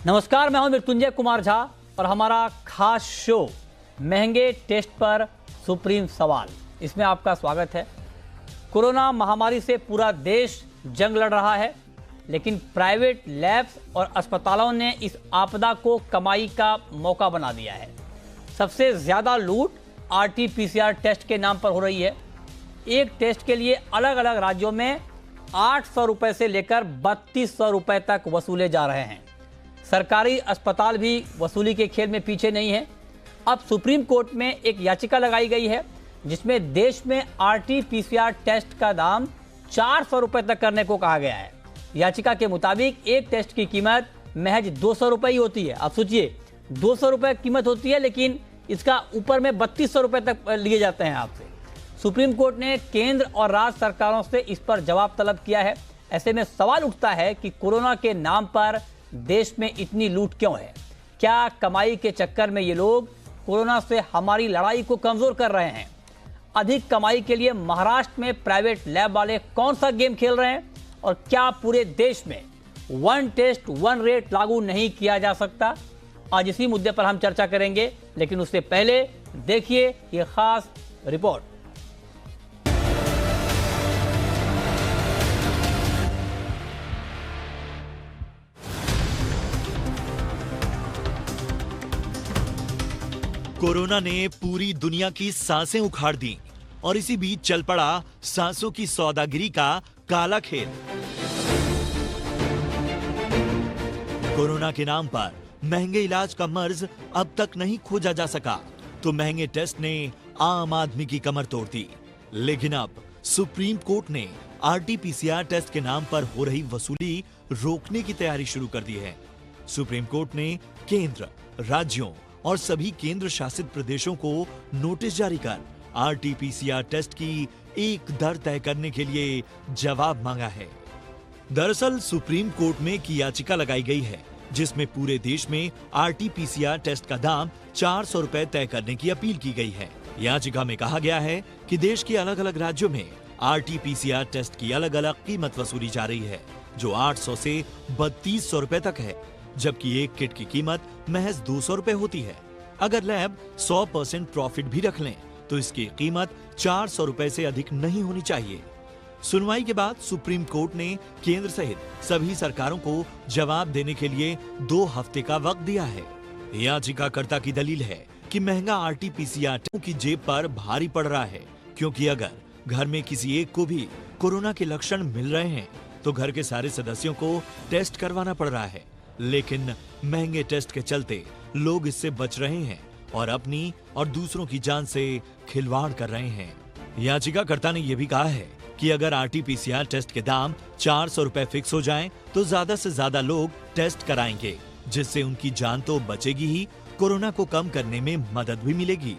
नमस्कार, मैं हूं मृत्युंजय कुमार झा और हमारा खास शो महंगे टेस्ट पर सुप्रीम सवाल, इसमें आपका स्वागत है। कोरोना महामारी से पूरा देश जंग लड़ रहा है, लेकिन प्राइवेट लैब्स और अस्पतालों ने इस आपदा को कमाई का मौका बना दिया है। सबसे ज्यादा लूट आरटी-पीसीआर टेस्ट के नाम पर हो रही है। एक टेस्ट के लिए अलग अलग राज्यों में 800 रुपए से लेकर 3200 रुपए तक वसूले जा रहे हैं। सरकारी अस्पताल भी वसूली के खेल में पीछे नहीं है। अब सुप्रीम कोर्ट में एक याचिका लगाई गई है जिसमें देश में आरटी-पीसीआर टेस्ट का दाम 400 रुपए तक करने को कहा गया है। याचिका के मुताबिक एक टेस्ट की कीमत महज 200 रुपए ही होती है। आप सोचिए, 200 रुपए कीमत होती है, लेकिन इसका ऊपर में 3200 रुपए तक लिए जाते हैं आपसे। सुप्रीम कोर्ट ने केंद्र और राज्य सरकारों से इस पर जवाब तलब किया है। ऐसे में सवाल उठता है कि कोरोना के नाम पर देश में इतनी लूट क्यों है? क्या कमाई के चक्कर में ये लोग कोरोना से हमारी लड़ाई को कमजोर कर रहे हैं? अधिक कमाई के लिए महाराष्ट्र में प्राइवेट लैब वाले कौन सा गेम खेल रहे हैं? और क्या पूरे देश में वन टेस्ट वन रेट लागू नहीं किया जा सकता? आज इसी मुद्दे पर हम चर्चा करेंगे, लेकिन उससे पहले देखिए ये खास रिपोर्ट। कोरोना ने पूरी दुनिया की सांसें उखाड़ दी और इसी बीच चल पड़ा सांसों की सौदागिरी का काला खेल। कोरोना के नाम पर महंगे इलाज का मर्ज अब तक नहीं खोजा जा सका, तो महंगे टेस्ट ने आम आदमी की कमर तोड़ दी। लेकिन अब सुप्रीम कोर्ट ने आरटी-पीसीआर टेस्ट के नाम पर हो रही वसूली रोकने की तैयारी शुरू कर दी है। सुप्रीम कोर्ट ने केंद्र, राज्यों और सभी केंद्र शासित प्रदेशों को नोटिस जारी कर आरटी-पीसीआर टेस्ट की एक दर तय करने के लिए जवाब मांगा है। दरअसल सुप्रीम कोर्ट में की याचिका लगाई गई है जिसमें पूरे देश में आरटी-पीसीआर टेस्ट का दाम 400 रुपए तय करने की अपील की गई है। याचिका में कहा गया है कि देश के अलग अलग राज्यों में आरटी-पीसीआर टेस्ट की अलग अलग कीमत वसूली जा रही है, जो 800 से 3200 रुपए तक है, जबकि एक किट की कीमत महज 200 रुपए होती है। अगर लैब 100% प्रॉफिट भी रख लें तो इसकी कीमत 400 रुपए से अधिक नहीं होनी चाहिए। सुनवाई के बाद सुप्रीम कोर्ट ने केंद्र सहित सभी सरकारों को जवाब देने के लिए 2 हफ्ते का वक्त दिया है। याचिकाकर्ता की दलील है कि महंगा आरटी-पीसीआर की जेब पर भारी पड़ रहा है, क्योंकि अगर घर में किसी एक को भी कोरोना के लक्षण मिल रहे हैं तो घर के सारे सदस्यों को टेस्ट करवाना पड़ रहा है। लेकिन महंगे टेस्ट के चलते लोग इससे बच रहे हैं और अपनी और दूसरों की जान से खिलवाड़ कर रहे हैं। याचिकाकर्ता ने यह भी कहा है कि अगर आरटी-पीसीआर टेस्ट के दाम 400 रुपए फिक्स हो जाएं, तो ज्यादा से ज्यादा लोग टेस्ट कराएंगे, जिससे उनकी जान तो बचेगी ही, कोरोना को कम करने में मदद भी मिलेगी।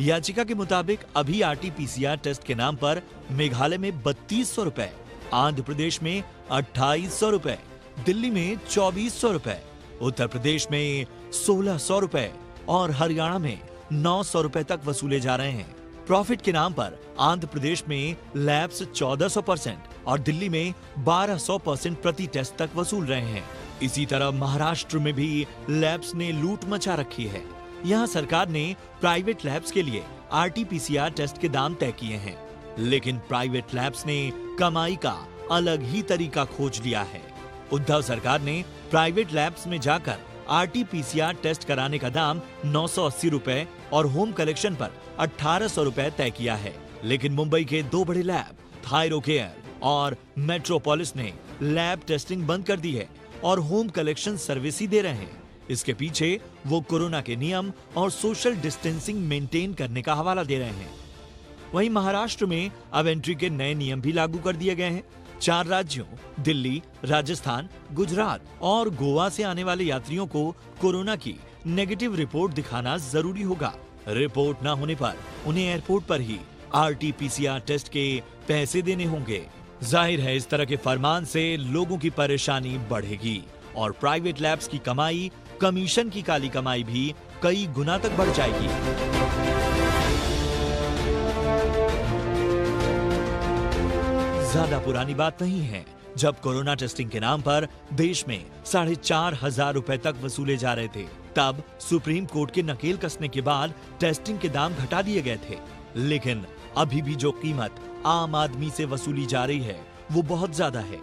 याचिका के मुताबिक अभी आरटी-पीसीआर टेस्ट के नाम पर मेघालय में 3200 रुपए, आंध्र प्रदेश में 2800 रुपए, दिल्ली में 2400 रुपए, उत्तर प्रदेश में 1600 रुपए और हरियाणा में 900 रुपए तक वसूले जा रहे हैं। प्रॉफिट के नाम पर आंध्र प्रदेश में लैब्स 1400% और दिल्ली में 1200% प्रति टेस्ट तक वसूल रहे हैं। इसी तरह महाराष्ट्र में भी लैब्स ने लूट मचा रखी है। यहाँ सरकार ने प्राइवेट लैब्स के लिए आरटी-पीसीआर टेस्ट के दाम तय किए हैं, लेकिन प्राइवेट लैब्स ने कमाई का अलग ही तरीका खोज लिया है। उद्धव सरकार ने प्राइवेट लैब्स में जाकर आरटी-पीसीआर टेस्ट कराने का दाम 980 रुपए और होम कलेक्शन पर 1800 रुपए तय किया है। लेकिन मुंबई के 2 बड़े लैब थायरोकेयर और मेट्रोपोलिस ने लैब टेस्टिंग बंद कर दी है और होम कलेक्शन सर्विस ही दे रहे हैं। इसके पीछे वो कोरोना के नियम और सोशल डिस्टेंसिंग मेंटेन करने का हवाला दे रहे हैं। वहीं महाराष्ट्र में अब एंट्री के नए नियम भी लागू कर दिए गए हैं। 4 राज्यों दिल्ली, राजस्थान, गुजरात और गोवा से आने वाले यात्रियों को कोरोना की नेगेटिव रिपोर्ट दिखाना जरूरी होगा। रिपोर्ट न होने पर उन्हें एयरपोर्ट पर ही आरटी-पीसीआर टेस्ट के पैसे देने होंगे। जाहिर है, इस तरह के फरमान से लोगों की परेशानी बढ़ेगी और प्राइवेट लैब्स की कमाई, कमीशन की काली कमाई भी कई गुना तक बढ़ जाएगी। ज्यादा पुरानी बात नहीं है जब कोरोना टेस्टिंग के नाम पर देश में 4,500 रुपए तक वसूले जा रहे थे, तब सुप्रीम कोर्ट के नकेल कसने के बाद टेस्टिंग के दाम घटा दिए गए थे। लेकिन अभी भी जो कीमत आम आदमी से वसूली जा रही है वो बहुत ज्यादा है।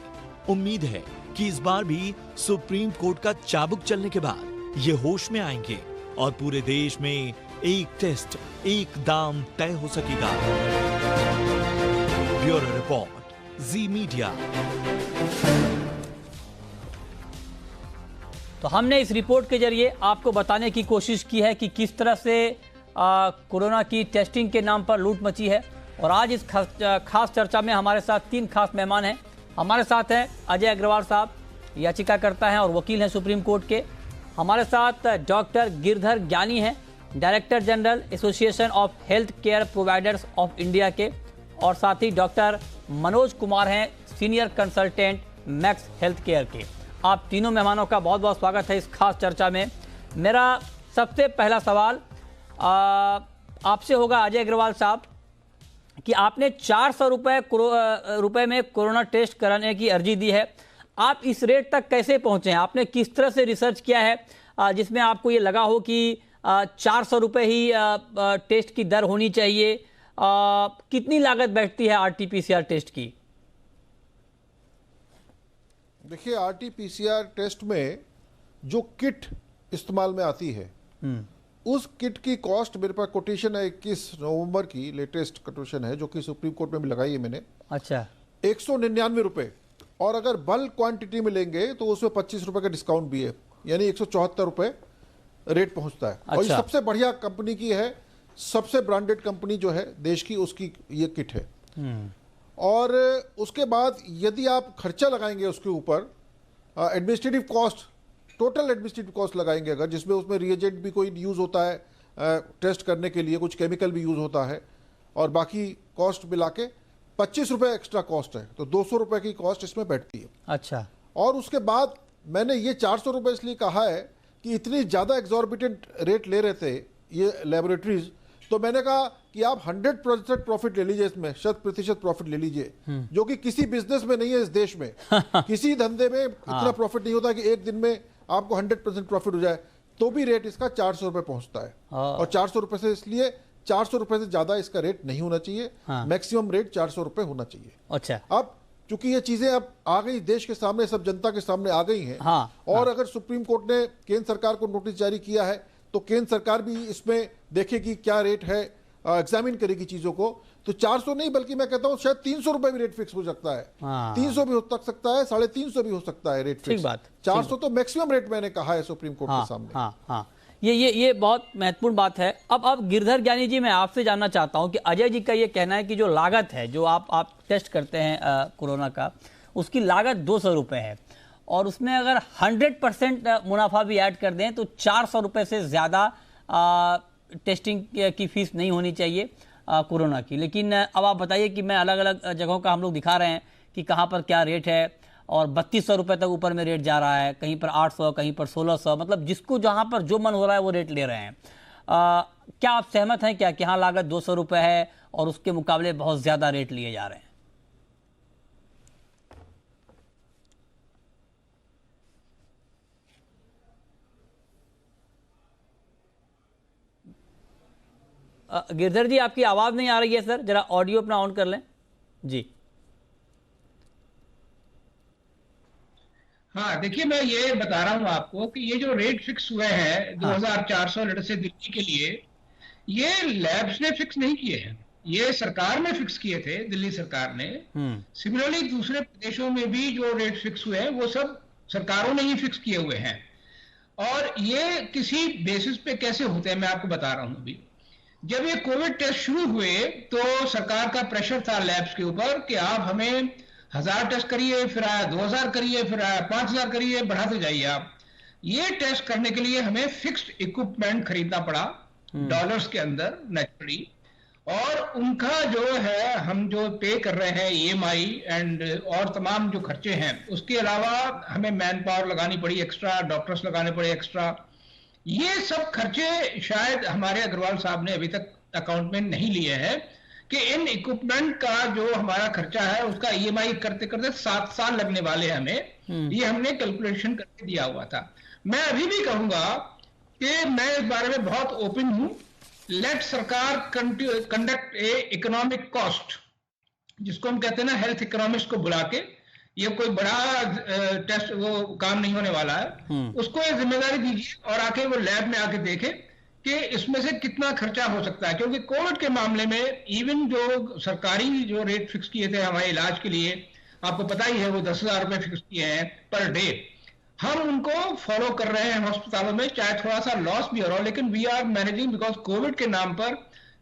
उम्मीद है कि इस बार भी सुप्रीम कोर्ट का चाबुक चलने के बाद ये होश में आएंगे और पूरे देश में एक टेस्ट एक दाम तय हो सकेगा। ब्यूरो रिपोर्ट, जी मीडिया। तो हमने इस रिपोर्ट के जरिए आपको बताने की कोशिश की है कि किस तरह से कोरोना की टेस्टिंग के नाम पर लूट मची है। और आज इस खास चर्चा में हमारे साथ 3 खास मेहमान हैं। हमारे साथ हैं अजय अग्रवाल साहब, याचिकाकर्ता हैं और वकील हैं सुप्रीम कोर्ट के। हमारे साथ डॉक्टर गिरधर ज्ञानी हैं, director general association of health care providers of India के। और साथ ही डॉक्टर मनोज कुमार हैं, senior consultant max health care के। आप तीनों मेहमानों का बहुत बहुत स्वागत है इस खास चर्चा में। मेरा सबसे पहला सवाल आपसे होगा अजय अग्रवाल साहब कि आपने 400 रुपए में कोरोना टेस्ट कराने की अर्जी दी है। आप इस रेट तक कैसे पहुंचे हैं? आपने किस तरह से रिसर्च किया है जिसमें आपको ये लगा हो कि 400 रुपए ही टेस्ट की दर होनी चाहिए? कितनी लागत बैठती है आरटी-पीसीआर टेस्ट की? देखिए, आरटी-पीसीआर टेस्ट में जो किट इस्तेमाल में आती है उस किट की कॉस्ट मेरे पास कोटेशन है 21 नवंबर की, लेटेस्ट कोटेशन है जो कि सुप्रीम कोर्ट में भी लगाई है मैंने। अच्छा। 199 रुपए, और अगर बल्क क्वांटिटी में लेंगे तो उसमें 25 रुपए का डिस्काउंट भी है, यानी 174 रुपए रेट पहुंचता है। अच्छा। और ये सबसे बढ़िया कंपनी की है, सबसे ब्रांडेड कंपनी जो है देश की, उसकी ये किट है। और उसके बाद यदि आप खर्चा लगाएंगे उसके ऊपर, administrative cost, total administrative cost लगाएंगे अगर, जिसमें उसमें रिएजेंट भी कोई यूज होता है टेस्ट करने के लिए, कुछ केमिकल भी यूज होता है, और बाकी कॉस्ट मिला के 25 रुपए एक्स्ट्रा कॉस्ट है, तो 200 रुपए की कॉस्ट इसमें बैठती है। अच्छा। और उसके बाद मैंने ये 400 रुपए इसलिए कहा है कि इतनी ज्यादा एग्जॉर्बिटेंट रेट ले रहे थे ये लेबोरेटरीज, तो मैंने कहा कि आप 100% प्रॉफिट ले लीजिए, इसमें 100% प्रॉफिट ले लीजिए, जो कि किसी बिजनेस में नहीं है इस देश में। किसी धंधे में इतना प्रॉफिट नहीं होता कि एक दिन में आपको 100% प्रॉफिट हो जाए, तो भी रेट इसका 400 रुपए पहुंचता है। और 400 रुपए से, इसलिए 400 रुपए से ज्यादा इसका रेट नहीं होना चाहिए। मैक्सिमम रेट 400 रुपए होना चाहिए। अच्छा। अब चूंकि ये चीजें अब आ गई देश के सामने, सब जनता के सामने आ गई हैं, और अगर सुप्रीम कोर्ट ने केंद्र सरकार को नोटिस जारी किया है तो केंद्र सरकार भी इसमें देखेगी क्या रेट है, एग्जामिन करेगी चीजों को। तो 400 नहीं, बल्कि मैं कहता हूं शायद 300 रुपए भी रेट फिक्स हो सकता है। 300 भी हो सकता है, 350 भी हो सकता है रेट फिक्स। 400 तो मैक्सिमम रेट मैंने कहा है सुप्रीम कोर्ट के सामने। ये बहुत महत्वपूर्ण बात है। अब गिरधर ज्ञानी जी, मैं आपसे जानना चाहता हूं कि अजय जी का ये कहना है कि जो लागत है, जो आप टेस्ट करते हैं कोरोना का, उसकी लागत 200 रुपए है, और उसमें अगर 100% मुनाफा भी ऐड कर दें तो 400 रुपए से ज्यादा टेस्टिंग की फीस नहीं होनी चाहिए कोरोना की। लेकिन अब आप बताइए कि मैं अलग अलग जगहों का हम लोग दिखा रहे हैं कि कहाँ पर क्या रेट है, और 3200 रुपए तक ऊपर में रेट जा रहा है, कहीं पर 800, कहीं पर 1600, मतलब जिसको जहाँ पर जो मन हो रहा है वो रेट ले रहे हैं। क्या आप सहमत हैं क्या कि हाँ लागत 200 रुपए है और उसके मुकाबले बहुत ज्यादा रेट लिए जा रहे हैं? गिरधर जी, आपकी आवाज नहीं आ रही है सर, जरा ऑडियो अपना ऑन कर लें जी। हाँ, देखिए, मैं ये बता रहा हूं आपको कि ये जो रेट फिक्स हुए हैं 2400 लीटर से दिल्ली के लिए, ये लैब्स ने फिक्स नहीं किए हैं, ये सरकार ने फिक्स किए थे, दिल्ली सरकार ने। सिमिलरली दूसरे प्रदेशों में भी जो रेट फिक्स हुए हैं वो सब सरकारों ने ही फिक्स किए हुए हैं। और ये किसी बेसिस पे कैसे होते हैं मैं आपको बता रहा हूं। अभी जब ये कोविड टेस्ट शुरू हुए तो सरकार का प्रेशर था लैब्स के ऊपर कि आप हमें 1000 टेस्ट करिए, फिर आया 2000 करिए, फिर आया 5000 करिए, बढ़ाते जाइए आप। ये टेस्ट करने के लिए हमें फिक्स्ड इक्विपमेंट खरीदना पड़ा डॉलर्स के अंदर नेचुरली, और उनका जो है हम जो पे कर रहे हैं EMI एंड और तमाम जो खर्चे हैं, उसके अलावा हमें मैन पावर लगानी पड़ी एक्स्ट्रा, डॉक्टर्स लगाने पड़े एक्स्ट्रा। ये सब खर्चे शायद हमारे अग्रवाल साहब ने अभी तक अकाउंट में नहीं लिए हैं, कि इन इक्विपमेंट का जो हमारा खर्चा है उसका ईएमआई करते करते 7 साल लगने वाले हैं हमें, ये हमने कैलकुलेशन करके दिया हुआ था। मैं अभी भी कहूंगा कि मैं इस बारे में बहुत ओपन हूं। लेट सरकार कंडक्ट ए इकोनॉमिक कॉस्ट, जिसको हम कहते हैं ना हेल्थ इकोनॉमिक्स को बुला के, ये कोई बड़ा टेस्ट वो काम नहीं होने वाला है, उसको ये जिम्मेदारी दीजिए और आके वो लैब में आके देखे कि इसमें से कितना खर्चा हो सकता है। क्योंकि कोविड के मामले में इवन जो सरकारी जो रेट फिक्स किए थे हमारे इलाज के लिए, आपको पता ही है वो 10,000 रुपए फिक्स किए हैं पर डे, हम उनको फॉलो कर रहे हैं हॉस्पिटलों में, चाहे थोड़ा सा लॉस भी हो रहा हो, लेकिन we are managing, because covid के नाम पर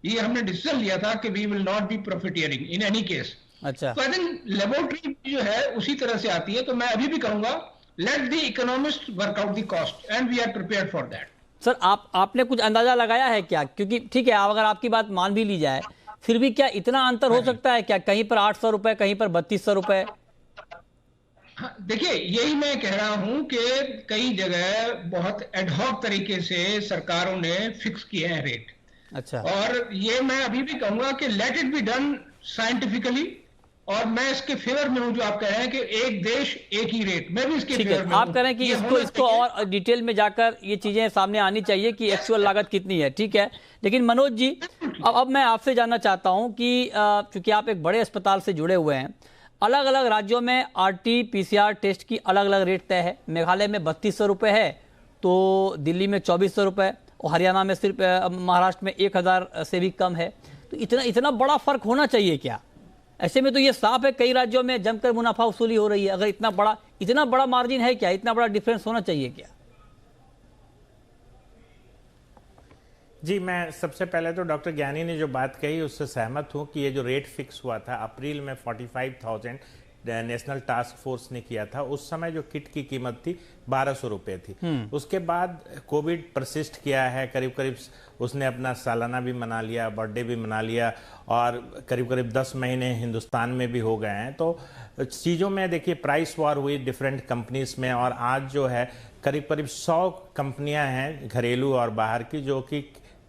ये हमने डिसीजन लिया था कि we will not be profiteering in any case. अच्छा, तो आई थिंक लेबोरेटरी जो है उसी तरह से आती है। तो मैं अभी भी कहूंगा let the economist work out the cost and we are prepared for that. Sir आपने कुछ अंदाजा लगाया है क्या? क्योंकि ठीक है, अगर आपकी बात मान भी ली जाए, फिर भी क्या इतना अंतर हो सकता है क्या? कहीं पर 800 रुपए, कहीं पर 3200 रुपए? हाँ, देखिए यही मैं कह रहा हूं कि कई जगह बहुत एडहॉक तरीके से सरकारों ने फिक्स किए हैं रेट। अच्छा, और ये मैं अभी भी कहूंगा कि let it be done scientifically, और मैं इसके फेवर में हूं जो आप कह रहे हैं कि एक देश एक ही रेट, मैं भी इसके ठीक फेवर है। में आप हूं। कह रहे हैं कि ये इसको होना इसको चाहिए। और डिटेल में जाकर ये चीजें सामने आनी चाहिए कि एक्चुअल लागत कितनी है। ठीक है, लेकिन मनोज जी, अब मैं आपसे जानना चाहता हूं कि चूंकि आप एक बड़े अस्पताल से जुड़े हुए हैं, अलग अलग राज्यों में RT-PCR टेस्ट की अलग अलग रेट तय है। मेघालय में 3200 रुपये है, तो दिल्ली में 2400 रुपये, और हरियाणा में सिर्फ महाराष्ट्र में 1000 से भी कम है। तो इतना बड़ा फर्क होना चाहिए क्या? ऐसे में तो ये साफ है कई राज्यों में जमकर मुनाफा वसूली हो रही है। अगर इतना बड़ा मार्जिन है क्या? इतना बड़ा डिफरेंस होना चाहिए क्या? जी, मैं सबसे पहले तो डॉक्टर ज्ञानी ने जो बात कही उससे सहमत हूं कि ये जो रेट फिक्स हुआ था अप्रैल में 45,000 नेशनल टास्क फोर्स ने किया था, उस समय जो किट की कीमत थी 1200 रुपये थी। उसके बाद कोविड परसिस्ट किया है, करीब करीब उसने अपना सालाना भी मना लिया, बर्थडे भी मना लिया, और करीब करीब 10 महीने हिंदुस्तान में भी हो गए हैं। तो चीज़ों में देखिए प्राइस वॉर हुई डिफरेंट कंपनीज में, और आज जो है करीब करीब 100 कंपनियां हैं घरेलू और बाहर की जो कि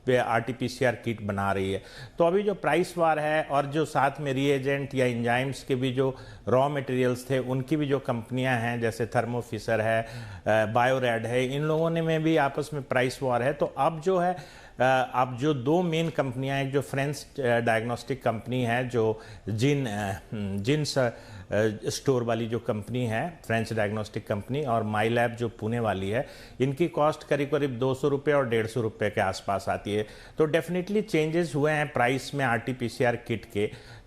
RT-PCR किट बना रही है। तो अभी जो प्राइस वार है, और जो साथ में रिएजेंट या इंजाइम्स के भी जो रॉ मटेरियल्स थे उनकी भी जो कंपनियां हैं, जैसे थर्मो फिशर है, बायोरेड है, इन लोगों ने में भी आपस में प्राइस वार है। तो अब जो है अब जो दो मेन कंपनियां, एक जो फ्रेंच डायग्नोस्टिक कंपनी है जो जिन्स स्टोर वाली जो कंपनी है फ्रेंच डायग्नोस्टिक कंपनी, और माई लैब जो पुणे वाली है, इनकी कॉस्ट करीब करीब 200 रुपये और 150 रुपये के आसपास आती है। तो डेफिनेटली चेंजेस हुए हैं प्राइस में RT-PCR किट के।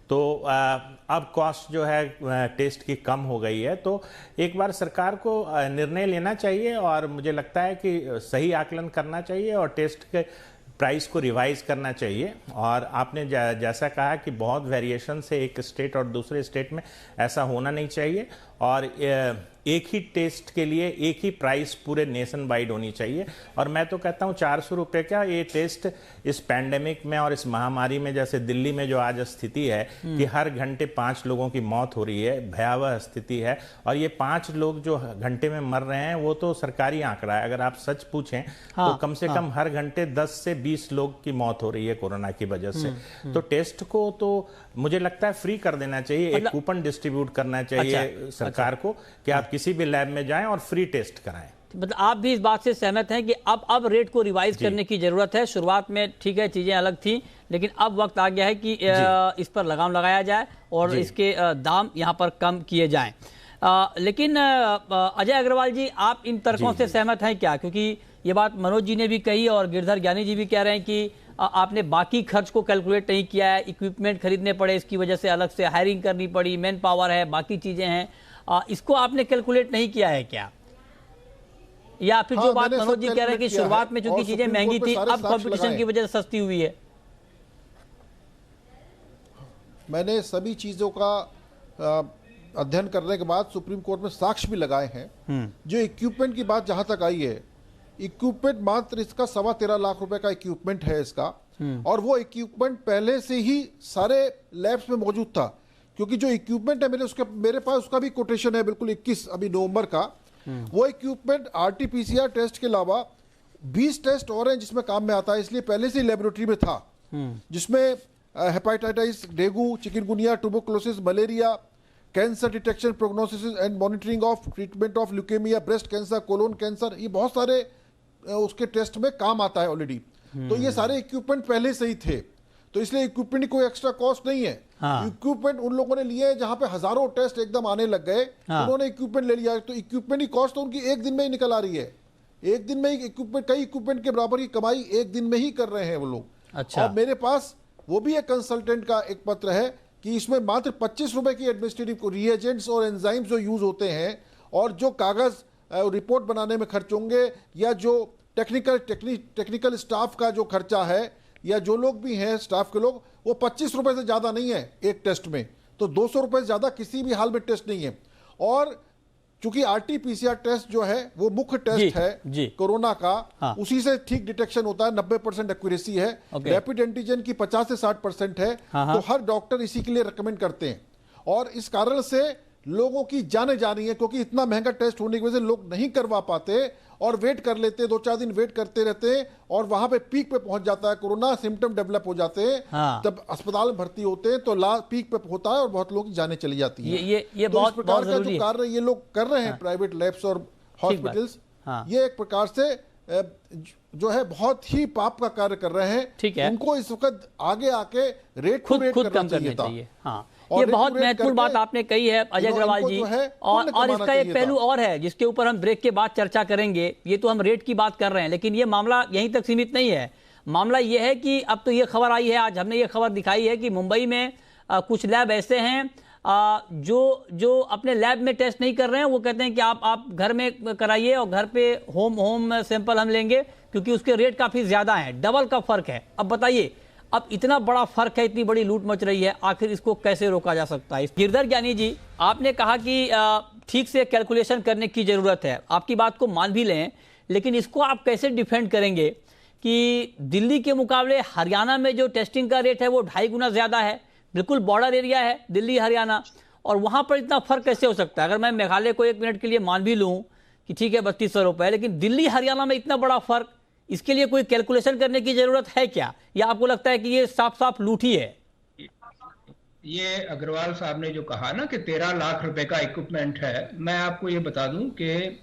तो अब कॉस्ट जो है टेस्ट की कम हो गई है। तो एक बार सरकार को निर्णय लेना चाहिए, और मुझे लगता है कि सही आकलन करना चाहिए और टेस्ट के प्राइस को रिवाइज करना चाहिए। और आपने जैसा कहा कि बहुत वेरिएशन से एक स्टेट और दूसरे स्टेट में ऐसा होना नहीं चाहिए, और एक ही टेस्ट के लिए एक ही प्राइस पूरे नेशन वाइड होनी चाहिए। और मैं तो कहता हूँ 400 रुपये का ये टेस्ट इस पैंडेमिक में और इस महामारी में, जैसे दिल्ली में जो आज स्थिति है कि हर घंटे 5 लोगों की मौत हो रही है, भयावह स्थिति है, और ये 5 लोग जो घंटे में मर रहे हैं वो तो सरकारी आंकड़ा है। अगर आप सच पूछें तो कम से कम हर घंटे 10 से 20 लोग की मौत हो रही है कोरोना की वजह से। तो टेस्ट को तो मुझे लगता है फ्री कर देना चाहिए, एक कूपन डिस्ट्रीब्यूट करना चाहिए सरकार को कि आप किसी भी लैब में जाएं और फ्री टेस्ट कराएं। मतलब आप भी इस बात से सहमत हैं कि अब रेट को रिवाइज करने की जरूरत है? शुरुआत में ठीक है चीजें अलग थी, लेकिन अब वक्त आ गया है कि इस पर लगाम लगाया जाए और इसके दाम यहाँ पर कम किए जाएं। लेकिन अजय अग्रवाल जी, आप इन तर्कों से सहमत हैं क्या? क्योंकि ये बात मनोज जी ने भी कही और गिरधर ज्ञानी जी भी कह रहे हैं कि आपने बाकी खर्च को कैलकुलेट नहीं किया है, इक्विपमेंट खरीदने पड़े, इसकी वजह से अलग से हायरिंग करनी पड़ी, मैन पावर है, बाकी चीजें हैं, इसको आपने कैलकुलेट नहीं किया है क्या? या फिर जो बात मनोज जी कह रहे हैं कि शुरुआत में चूंकि चीजें महंगी थी, अब कंपटीशन की वजह से सस्ती हुई है? मैंने सभी चीजों का अध्ययन करने के बाद सुप्रीम कोर्ट में साक्ष्य भी लगाए हैं। जो इक्विपमेंट की बात जहां तक आई है, इक्विपमेंट मात्र इसका 13.25 लाख रुपए का इक्विपमेंट है इसका, और वो इक्विपमेंट पहले से ही सारे लैब्स में मौजूद था। क्योंकि जो इक्विपमेंट है मेरे पास उसका भी कोटेशन है, बिल्कुल 21 अभी नवंबर का। वो इक्विपमेंट RT-PCR टेस्ट के अलावा 20 टेस्ट और हैं जिसमें काम में आता है, इसलिए पहले से ही लेबोरेटरी में था, जिसमें hepatitis, dengue, chikungunya, tuberculosis, malaria, cancer detection, prognosis and monitoring of treatment of leukaemia, breast cancer, colon cancer, ये बहुत सारे उसके टेस्ट में काम आता है ऑलरेडी। तो ये सारे इक्विपमेंट पहले से ही थे, तो इसलिए इक्विपमेंट की कोई एक्स्ट्रा कॉस्ट नहीं है। इक्विपमेंट उन लोगों ने लिए जहां पे हजारों टेस्ट एकदम आने लग गए, उन्होंने इक्विपमेंट ले लिया, तो इक्विपमेंट की कॉस्ट तो उनकी एक दिन में ही निकल आ रही है। एक दिन में ही इक्विपमेंट, कई इक्विपमेंट के बराबर की कमाई एक दिन में ही कर रहे हैं वो लोग। अच्छा। और मेरे पास वो भी एक कंसल्टेंट का एक पत्र है कि इसमें मात्र 25 रुपए की एडमिनिस्ट्रेटिव रिएजेंट्स और एंजाइम्स जो यूज होते हैं, और जो कागज रिपोर्ट बनाने में खर्च होंगे, या जो टेक्निकल स्टाफ का जो खर्चा है, या जो लोग भी हैं स्टाफ के लोग, वो 25 रुपए से ज्यादा नहीं है एक टेस्ट में। तो 200 रुपए से ज्यादा किसी भी हाल में टेस्ट नहीं है। और चूंकि आरटी-पीसीआर टेस्ट जो है वो मुख्य टेस्ट है कोरोना का, हाँ। उसी से ठीक डिटेक्शन होता है, 90% एक्यूरेसी है। रैपिड एंटीजन की 50 से 60% है। तो हर डॉक्टर इसी के लिए रिकमेंड करते हैं, और इस कारण से लोगों की जाने जा रही है, क्योंकि इतना महंगा टेस्ट होने की वजह से लोग नहीं करवा पाते और वेट कर लेते, 2-4 दिन वेट करते रहते हैं, और वहां पे पीक पे पहुंच जाता है कोरोना, सिम्टम डेवलप हो जाते हैं। हाँ। जब अस्पताल में भर्ती होते हैं तो पीक पे होता है और बहुत लोग की जाने चली जाती है। ये तो बहुत इस प्रकार बहुत का जरूरी जो है। कार्य ये लोग कर रहे हैं प्राइवेट लैब्स और हॉस्पिटल्स, हाँ। ये एक प्रकार से जो है बहुत ही पाप का कार्य कर रहे हैं। ठीक है। उनको इस वक्त आगे आके रेट खुद कम करने चाहिए। हाँ, ये बहुत महत्वपूर्ण बात आपने कही है अजय अग्रवाल जी। और इसका एक पहलू और है जिसके ऊपर हम ब्रेक के बाद चर्चा करेंगे। ये तो हम रेट की बात कर रहे हैं, लेकिन ये मामला यहीं तक सीमित नहीं है। मामला ये है कि अब तो ये खबर आई है, आज हमने ये खबर दिखाई है कि मुंबई में कुछ लैब ऐसे हैं जो अपने लैब में टेस्ट नहीं कर रहे हैं। वो कहते हैं कि आप घर में कराइए और घर पे होम सैंपल हम लेंगे, क्योंकि उसके रेट काफी ज्यादा हैं, डबल का फर्क है। अब बताइए, अब इतना बड़ा फर्क है, इतनी बड़ी लूट मच रही है, आखिर इसको कैसे रोका जा सकता है? गिरधर ज्ञानी जी, आपने कहा कि ठीक से कैलकुलेशन करने की जरूरत है, आपकी बात को मान भी लें, लेकिन इसको आप कैसे डिफेंड करेंगे कि दिल्ली के मुकाबले हरियाणा में जो टेस्टिंग का रेट है वो 2.5 गुना ज्यादा है, बिल्कुल बॉर्डर एरिया है दिल्ली हरियाणा, और वहां पर इतना फर्क कैसे हो सकता है? अगर मैं मेघालय को 1 मिनट के लिए मान भी लूं कि ठीक है 3200 रुपए, लेकिन दिल्ली हरियाणा में इतना बड़ा फर्क, इसके लिए कोई कैलकुलेशन करने की जरूरत है क्या, या आपको लगता है कि ये साफ साफ लूट ही है? ये अग्रवाल साहब ने जो कहा ना कि 13 लाख रुपए का इक्विपमेंट है, मैं आपको ये बता दूं कि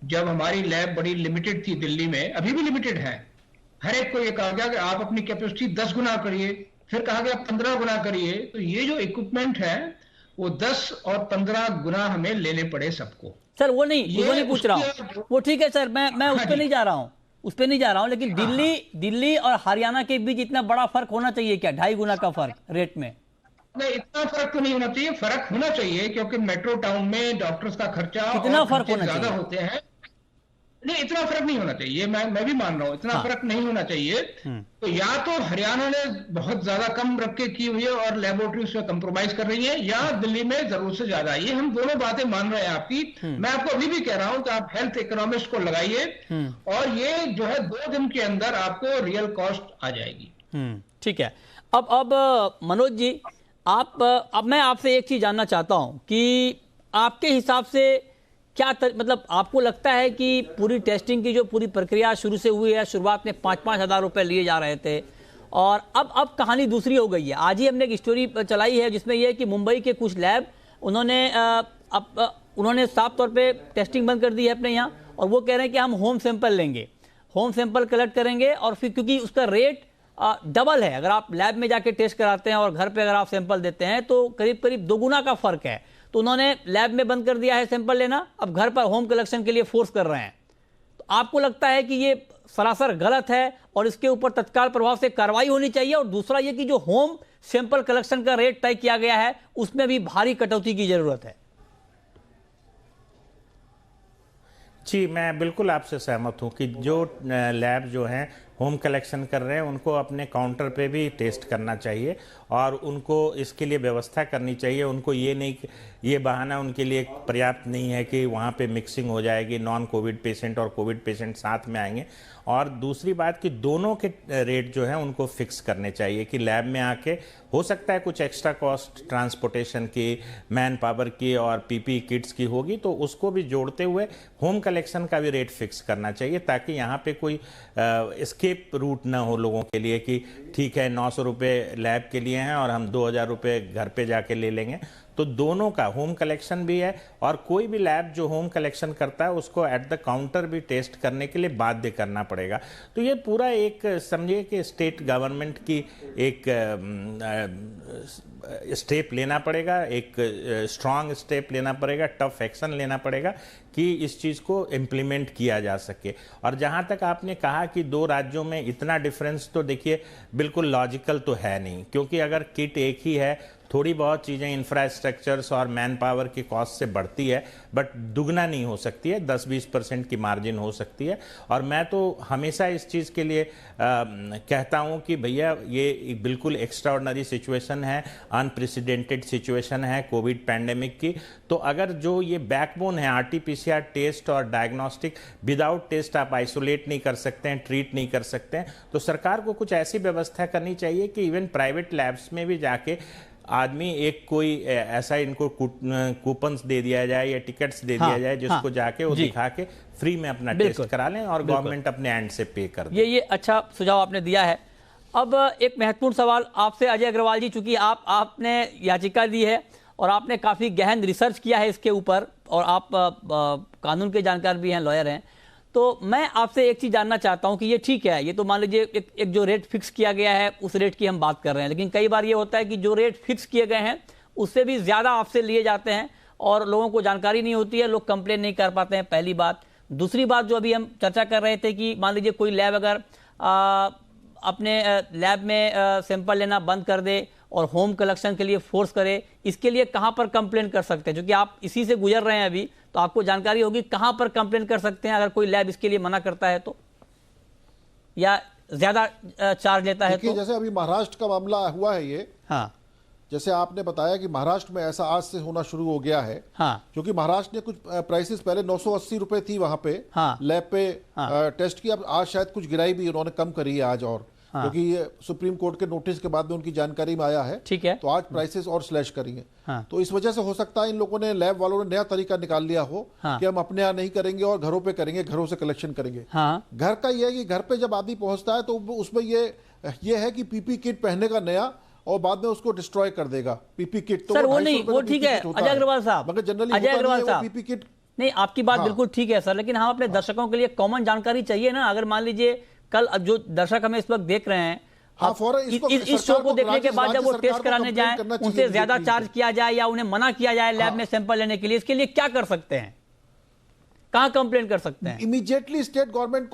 जब हमारी लैब बड़ी लिमिटेड थी दिल्ली में, अभी भी लिमिटेड है, हर एक को ये कहा गया कि आप अपनी कैपेसिटी 10 गुना करिए, फिर कहा गया 15 गुना करिए। तो ये जो इक्विपमेंट है वो 10 और 15 गुना हमें लेने पड़े सबको। सर वो नहीं पूछ रहा हूँ, वो ठीक है सर, मैं उस पर नहीं जा रहा हूँ, लेकिन दिल्ली और हरियाणा के बीच इतना बड़ा फर्क होना चाहिए क्या? 2.5 गुना का फर्क रेट में? नहीं, इतना फर्क तो नहीं होना चाहिए, फर्क होना चाहिए, क्योंकि मेट्रो टाउन में डॉक्टर्स का खर्चा कितना फर्क होना ज्यादा चाहिए? होते हैं। नहीं, इतना फर्क नहीं होना चाहिए, मैं भी मान रहा हूं, इतना फर्क नहीं होना चाहिए। तो या तो हरियाणा ने बहुत ज्यादा कम रख के की हुई है और लेबोरेटरी उसमें कंप्रोमाइज कर रही है, या दिल्ली में जरूरत से ज्यादा। ये हम दोनों बातें मान रहे हैं आपकी। मैं आपको अभी भी कह रहा हूं कि आप हेल्थ इकोनॉमिस्ट को लगाइए, और ये जो है 2 दिन के अंदर आपको रियल कॉस्ट आ जाएगी। ठीक है। अब मनोज जी, अब मैं आपसे एक चीज जानना चाहता हूं कि आपके हिसाब से क्या मतलब आपको लगता है कि पूरी टेस्टिंग की जो पूरी प्रक्रिया शुरू से हुई है, शुरुआत में 5-5 हज़ार रुपए लिए जा रहे थे, और अब कहानी दूसरी हो गई है। आज ही हमने एक स्टोरी चलाई है जिसमें यह है कि मुंबई के कुछ लैब उन्होंने साफ तौर पे टेस्टिंग बंद कर दी है अपने यहाँ, और वो कह रहे हैं कि हम होम सैंपल लेंगे, होम सैंपल कलेक्ट करेंगे, और फिर क्योंकि उसका रेट डबल है, अगर आप लैब में जाके टेस्ट कराते हैं और घर पे अगर आप सैंपल देते हैं तो करीब करीब 2 गुना का फर्क है। तो उन्होंने लैब में बंद कर दिया है सैंपल लेना, अब घर पर होम कलेक्शन के लिए फोर्स कर रहे हैं। तो आपको लगता है कि ये सरासर गलत है और इसके ऊपर तत्काल प्रभाव से कार्रवाई होनी चाहिए? और दूसरा ये कि जो होम सैंपल कलेक्शन का रेट तय किया गया है उसमें भी भारी कटौती की जरूरत है। जी, मैं बिल्कुल आपसे सहमत हूं कि जो लैब जो हैं होम कलेक्शन कर रहे हैं उनको अपने काउंटर पे भी टेस्ट करना चाहिए, और उनको इसके लिए व्यवस्था करनी चाहिए। उनको ये बहाना उनके लिए पर्याप्त नहीं है कि वहाँ पे मिक्सिंग हो जाएगी, नॉन कोविड पेशेंट और कोविड पेशेंट साथ में आएंगे। और दूसरी बात कि दोनों के रेट जो है उनको फिक्स करने चाहिए कि लैब में आके हो सकता है कुछ एक्स्ट्रा कॉस्ट ट्रांसपोर्टेशन की, मैन पावर की और पीपी किट्स की होगी, तो उसको भी जोड़ते हुए होम कलेक्शन का भी रेट फिक्स करना चाहिए ताकि यहाँ पे कोई एस्केप रूट ना हो लोगों के लिए कि ठीक है 900 रुपये लैब के लिए हैं और हम 2000 रुपये घर पे जाके ले लेंगे। तो दोनों का होम कलेक्शन भी है और कोई भी लैब जो होम कलेक्शन करता है उसको एट द काउंटर भी टेस्ट करने के लिए बाध्य करना पड़ेगा। तो ये पूरा एक समझिए कि स्टेट गवर्नमेंट की एक स्टेप लेना पड़ेगा, एक स्ट्रांग स्टेप लेना पड़ेगा, टफ एक्शन लेना पड़ेगा कि इस चीज़ को इम्प्लीमेंट किया जा सके। और जहाँ तक आपने कहा कि 2 राज्यों में इतना डिफरेंस, तो देखिए बिल्कुल लॉजिकल तो है नहीं, क्योंकि अगर किट एक ही है, थोड़ी बहुत चीज़ें इंफ्रास्ट्रक्चर्स और मैन पावर की कॉस्ट से बढ़ती है, बट दुगना नहीं हो सकती है, 10-20% की मार्जिन हो सकती है। और मैं तो हमेशा इस चीज़ के लिए कहता हूं कि भैया ये बिल्कुल एक्स्ट्राऑर्डिनरी सिचुएशन है, अनप्रेसिडेंटेड सिचुएशन है कोविड पैंडेमिक की। तो अगर जो ये बैकबोन है आरटीपीसीआर टेस्ट और डायग्नोस्टिक, विदाउट टेस्ट आप आइसोलेट नहीं कर सकते हैं, ट्रीट नहीं कर सकते हैं, तो सरकार को कुछ ऐसी व्यवस्था करनी चाहिए कि इवन प्राइवेट लैब्स में भी जाके आदमी एक कोई ऐसा इनको कूपन्स दे दिया जाए या टिकट्स दे दिया जाए जिसको जाके वो दिखा के फ्री में अपना टेस्ट करा लें और गवर्नमेंट अपने एंड से पे कर दे। ये अच्छा सुझाव आपने दिया है। अब एक महत्वपूर्ण सवाल आपसे अजय अग्रवाल जी, चूंकि आपने याचिका दी है और आपने काफी गहन रिसर्च किया है इसके ऊपर और आप कानून के जानकार भी हैं, लॉयर हैं, तो मैं आपसे एक चीज जानना चाहता हूं कि ये ठीक है, ये तो मान लीजिए एक जो रेट फिक्स किया गया है उस रेट की हम बात कर रहे हैं, लेकिन कई बार ये होता है कि जो रेट फिक्स किए गए हैं उससे भी ज्यादा आपसे लिए जाते हैं और लोगों को जानकारी नहीं होती है, लोग कंप्लेन नहीं कर पाते हैं, पहली बात। दूसरी बात जो अभी हम चर्चा कर रहे थे कि मान लीजिए कोई लैब अगर अपने लैब में सैंपल लेना बंद कर दे और होम कलेक्शन के लिए फोर्स करे, इसके लिए कहां पर कंप्लेन कर सकते हैं? क्योंकि आप इसी से गुजर रहे हैं अभी, तो आपको जानकारी होगी कहां पर कंप्लेन कर सकते हैं अगर कोई लैब इसके लिए मना करता है तो, या ज्यादा चार्ज लेता है तो। जैसे अभी महाराष्ट्र का मामला हुआ है ये, हाँ, जैसे आपने बताया कि महाराष्ट्र में ऐसा आज से होना शुरू हो गया है, हाँ, क्योंकि महाराष्ट्र ने कुछ प्राइसेस पहले 980 रुपए थी वहां पे, हाँ, लैब पे टेस्ट की, अब आज शायद कुछ गिराई भी उन्होंने कम करी है आज, और क्योंकि ये सुप्रीम कोर्ट के नोटिस के बाद में उनकी जानकारी में आया है, ठीक है, तो आज प्राइसेस और स्लैश करी है। हाँ, तो इस वजह से हो सकता है इन लोगों ने, लैब वालों ने नया तरीका निकाल लिया हो कि हम अपने यहाँ नहीं करेंगे और घरों पे करेंगे, घरों से कलेक्शन करेंगे। हाँ, घर का ये है कि घर पे जब आदमी पहुंचता है तो उसमें ये है कि पीपी किट पहने का नया और बाद में उसको डिस्ट्रॉय कर देगा पीपी किट। तो सर वो नहीं, वो ठीक है अजय अग्रवाल साहब, मगर जनरली अजय अग्रवाल साहब पीपी किट नहीं, आपकी बात बिल्कुल ठीक है सर, लेकिन हम अपने दर्शकों के लिए कॉमन जानकारी चाहिए ना। अगर मान लीजिए कल जो दर्शक हमें इस वक्त देख रहे हैं, इस शो को देखने के बाद जब वो टेस्ट कराने जाए उनसे ज्यादा चार्ज किया जाए या उन्हें मना किया जाए लैब में सैंपल लेने के लिए, इसके लिए क्या कर सकते हैं, कहां कंप्लेन कर सकते हैं? इमीडिएटली स्टेट गवर्नमेंट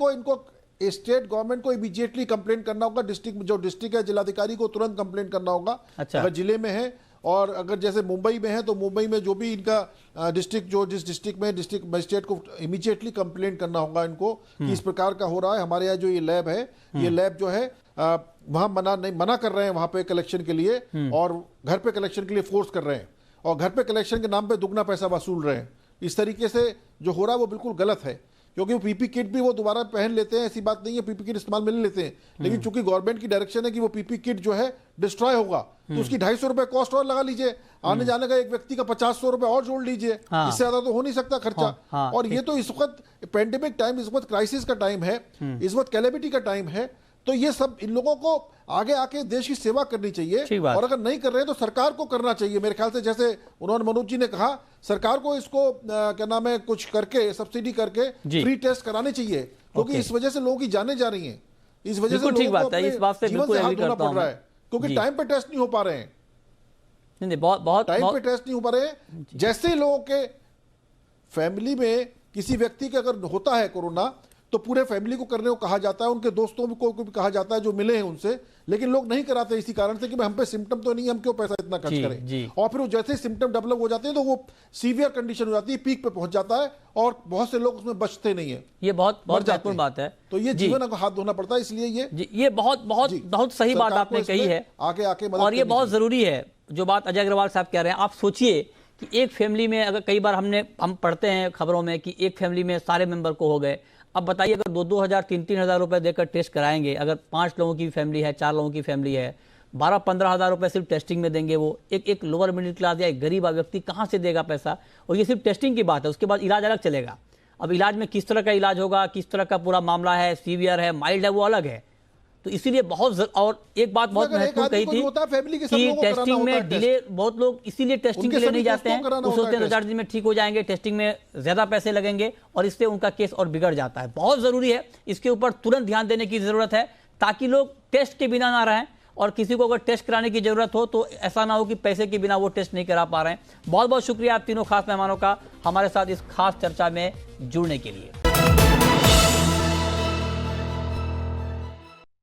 को इमीडिएटली कंप्लेन करना होगा। डिस्ट्रिक्ट है, जिलाधिकारी को तुरंत कंप्लेन करना होगा। अच्छा। अगर जिले में है और अगर जैसे मुंबई में है तो मुंबई में जो भी इनका डिस्ट्रिक्ट, जो जिस डिस्ट्रिक्ट में डिस्ट्रिक्ट मजिस्ट्रेट को इमीडिएटली कंप्लेन करना होगा इनको कि इस प्रकार का हो रहा है। हमारे यहाँ जो ये लैब है, ये लैब जो है वहां मना कर रहे हैं वहां पे कलेक्शन के लिए और घर पे कलेक्शन के लिए फोर्स कर रहे हैं और घर पे कलेक्शन के नाम पे दुगना पैसा वसूल रहे हैं। इस तरीके से जो हो रहा है वो बिल्कुल गलत है, क्योंकि वो पीपी किट भी वो दोबारा पहन लेते हैं, ऐसी बात नहीं है, पीपी किट इस्तेमाल में ले लेते हैं, लेकिन चूंकि गवर्नमेंट की डायरेक्शन है कि वो पीपी किट जो है डिस्ट्रॉय होगा, तो उसकी 250 रुपए कॉस्ट और लगा लीजिए, आने जाने का एक व्यक्ति का 50-100 रुपए और जोड़ लीजिए, इससे ज्यादा तो हो नहीं सकता खर्चा। और ये तो इस वक्त पेंडेमिक टाइम, इस वक्त क्राइसिस का टाइम है, इस वक्त कैलेमिटी का टाइम है, तो ये सब इन लोगों को आगे आके देश की सेवा करनी चाहिए और अगर नहीं कर रहे हैं तो सरकार को करना चाहिए। मेरे ख्याल से जैसे उन्होंने मनोज जी ने कहा, सरकार को इसको क्या नाम है कुछ करके सब्सिडी करके फ्री टेस्ट कराने चाहिए, क्योंकि इस वजह से लोगों की जानें जा रही हैं, इस वजह से लोगों को अपने जीवन से हाथ धोना पड़ रहा है, क्योंकि टाइम पे टेस्ट नहीं हो पा रहे हैं, टाइम पे टेस्ट नहीं हो पा रहे हैं। जैसे लोगों के फैमिली में किसी व्यक्ति का अगर होता है कोरोना तो पूरे फैमिली को करने को कहा जाता है, उनके दोस्तों को भी कहा जाता है जो मिले हैं उनसे, लेकिन लोग नहीं कराते इसी कारण से कि हम पे सिम्टम तो नहीं, हम क्यों पैसा इतना खर्च करें। और फिर जैसे सिम्टम डेवलप हो जाते हैं तो वो सीवियर कंडीशन हो जाती है, पीक पे पहुंच जाता है और बहुत से लोग उसमें बचते नहीं है। ये बहुत महत्वपूर्ण बात है, तो ये जीवन को हाथ धोना पड़ता है, इसलिए ये बहुत सही बात आपने कही है, आगे आके और ये बहुत जरूरी है जो बात अजय अग्रवाल साहब कह रहे हैं। आप सोचिए कि एक फैमिली में, अगर कई बार हम पढ़ते हैं खबरों में कि एक फैमिली में सारे मेंबर को हो गए, अब बताइए, अगर 2-2 हज़ार 3-3 हज़ार रुपए देकर टेस्ट कराएंगे, अगर 5 लोगों की फैमिली है, 4 लोगों की फैमिली है, 12-15 हज़ार रुपए सिर्फ टेस्टिंग में देंगे, वो एक लोअर मिडिल क्लास या एक गरीब व्यक्ति कहाँ से देगा पैसा? और ये सिर्फ टेस्टिंग की बात है, उसके बाद इलाज अलग चलेगा। अब इलाज में किस तरह का इलाज होगा, किस तरह का पूरा मामला है, सीवियर है, माइल्ड है, वो अलग है। तो इसीलिए और एक बात बहुत महत्वपूर्ण कही थी कि टेस्टिंग में डिले, बहुत लोग इसीलिए टेस्टिंग के लिए नहीं जाते हैं, वो सोचते हैं 2-4 दिन में ठीक हो जाएंगे, टेस्टिंग में ज्यादा पैसे लगेंगे और इससे उनका केस और बिगड़ जाता है। बहुत जरूरी है, इसके ऊपर तुरंत ध्यान देने की जरूरत है ताकि लोग टेस्ट के बिना ना रहें, और किसी को अगर टेस्ट कराने की जरूरत हो तो ऐसा ना हो कि पैसे के बिना वो टेस्ट नहीं करा पा रहे हैं। बहुत बहुत शुक्रिया आप तीनों खास मेहमानों का हमारे साथ इस खास चर्चा में जुड़ने के लिए।